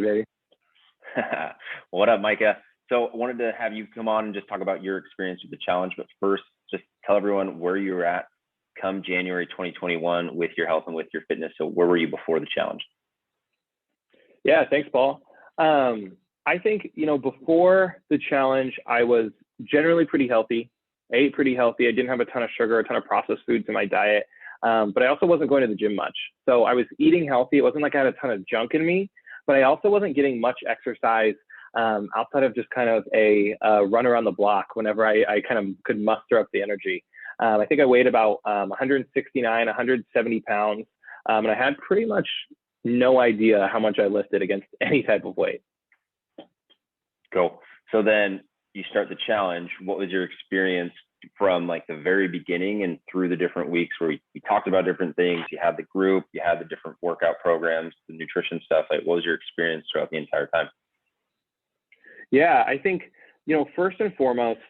baby. What up, Micah? So I wanted to have you come on and just talk about your experience with the challenge. But first, just tell everyone where you were at come January 2021 with your health and with your fitness. So where were you before the challenge? Yeah, thanks, Paul. I think, before the challenge, I was generally pretty healthy. I ate pretty healthy. I didn't have a ton of sugar, a ton of processed foods in my diet. But I also wasn't going to the gym much. So I was eating healthy. It wasn't like I had a ton of junk in me, but I also wasn't getting much exercise outside of just kind of a run around the block whenever I kind of could muster up the energy. I think I weighed about 169, 170 pounds. And I had pretty much no idea how much I lifted against any type of weight. Cool. So then you start the challenge. What was your experience from like the very beginning and through the different weeks where we talked about different things? You had the group, you had the different workout programs, the nutrition stuff. Like, what was your experience throughout the entire time? Yeah, I think, first and foremost,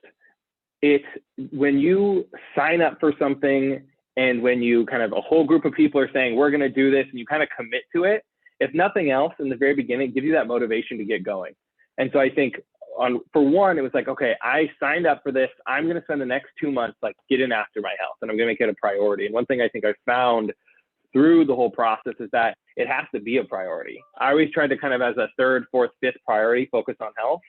it's when you sign up for something and when you kind of a whole group of people are saying, we're going to do this, and you kind of commit to it, if nothing else in the very beginning, it gives you that motivation to get going. And so I think for one, it was like, okay, I signed up for this. I'm going to spend the next 2 months like getting after my health, and I'm going to make it a priority. And one thing I think I found through the whole process is that it has to be a priority. I always tried to kind of as a third, fourth, fifth priority focus on health.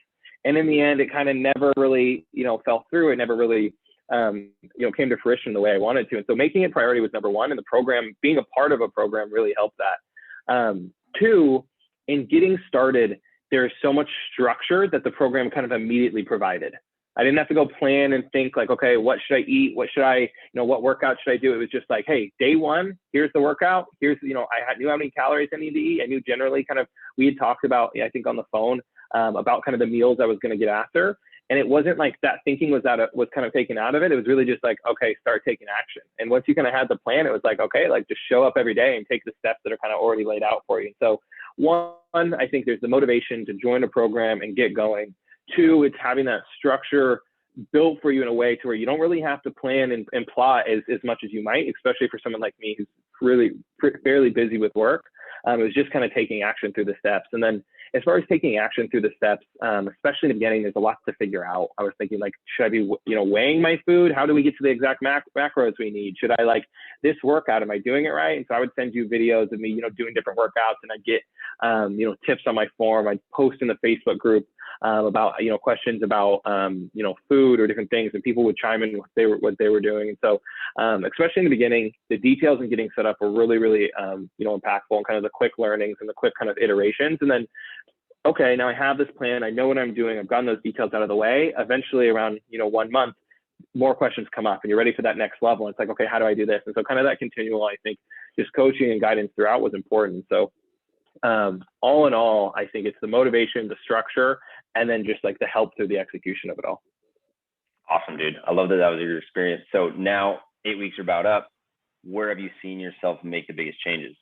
And in the end, it kind of never really, fell through. It never really, came to fruition the way I wanted to. And so making it priority was number one. And the program, being a part of a program really helped that. Two, in getting started, there's so much structure that the program kind of immediately provided. I didn't have to go plan and think like, okay, what should I eat? What should I, what workout should I do? It was just like, hey, day one, here's the workout. Here's, I knew how many calories I needed to eat. I knew generally kind of, we had talked about, I think on the phone, about kind of the meals I was going to get after. And it wasn't like that thinking was kind of taken out of it. It was really just like, okay, start taking action. And once you kind of had the plan, it was like, okay, like just show up every day and take the steps that are kind of already laid out for you. And so one, I think there's the motivation to join a program and get going. Two, it's having that structure built for you in a way to where you don't really have to plan and plot as much as you might, especially for someone like me who's really fairly busy with work. It was just kind of taking action through the steps. And then as far as taking action through the steps, especially in the beginning, there's a lot to figure out. I was thinking like, should I be, weighing my food? How do we get to the exact macros we need? Should I like this workout? Am I doing it right? And so I would send you videos of me, doing different workouts, and I'd get, tips on my form. I'd post in the Facebook group about, questions about, food or different things, and people would chime in what they were doing. And so, especially in the beginning, the details in getting set up were really, really, impactful, and kind of the quick learnings and the quick kind of iterations. And then, okay, now I have this plan. I know what I'm doing. I've gotten those details out of the way. Eventually around, 1 month, more questions come up and you're ready for that next level. It's like, okay, how do I do this? And so kind of that continual, I think, just coaching and guidance throughout was important. So all in all, I think it's the motivation, the structure, and then just like the help through the execution of it all. Awesome, dude. I love that was your experience. So now 8 weeks are about up. Where have you seen yourself make the biggest changes?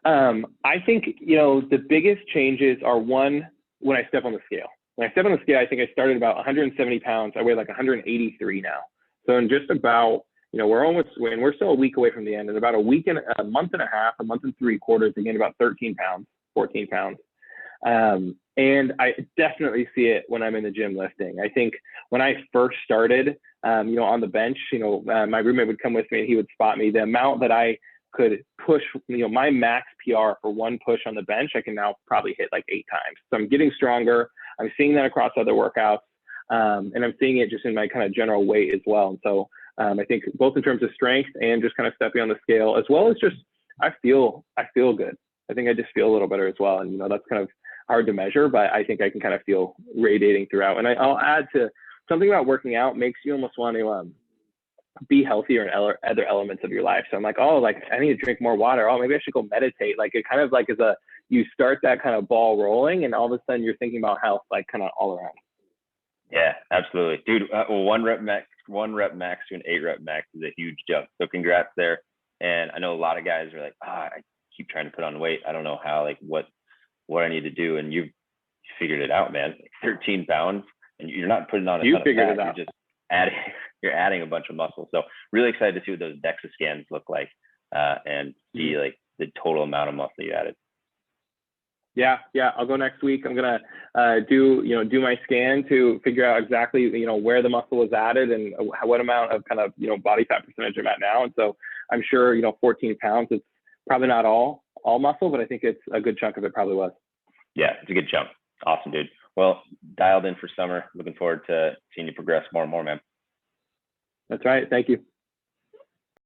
I think, the biggest changes are one, when I step on the scale. When I step on the scale, I think I started about 170 pounds. I weigh like 183 now. So in just about, we're still a week away from the end. In about a month and a half, a month and 3/4, I gained about 13 pounds, 14 pounds. And I definitely see it when I'm in the gym lifting. I think when I first started, on the bench, my roommate would come with me and he would spot me. The amount that I could push, my max PR for one push on the bench, I can now probably hit like 8 times. So I'm getting stronger. I'm seeing that across other workouts. And I'm seeing it just in my kind of general weight as well. And so I think both in terms of strength and just kind of stepping on the scale, as well as just, I feel good. I think I just feel a little better as well. And, that's kind of hard to measure, but I think I can kind of feel radiating throughout. And I'll add to something about working out makes you almost want to be healthier in other elements of your life. So I'm like, oh, like I need to drink more water. Oh, maybe I should go meditate. Like it kind of like you start that kind of ball rolling, and all of a sudden you're thinking about health, like kind of all around. Yeah, absolutely. Dude, well, 1 rep max to an 8 rep max is a huge jump. So congrats there. And I know a lot of guys are like, I keep trying to put on weight. I don't know how, like what I need to do. And you've figured it out, man. 13 pounds, and you're not putting on a ton of fat. You're just adding a bunch of muscle. So really excited to see what those DEXA scans look like and see like the total amount of muscle you added. Yeah, I'll go next week. I'm gonna do my scan to figure out exactly where the muscle was added and what amount of kind of body fat percentage I'm at now. And so I'm sure 14 pounds is probably not all muscle, but I think it's a good chunk of it probably was. Yeah, it's a good chunk. Awesome, dude. Well, dialed in for summer. Looking forward to seeing you progress more and more, man. That's right. Thank you.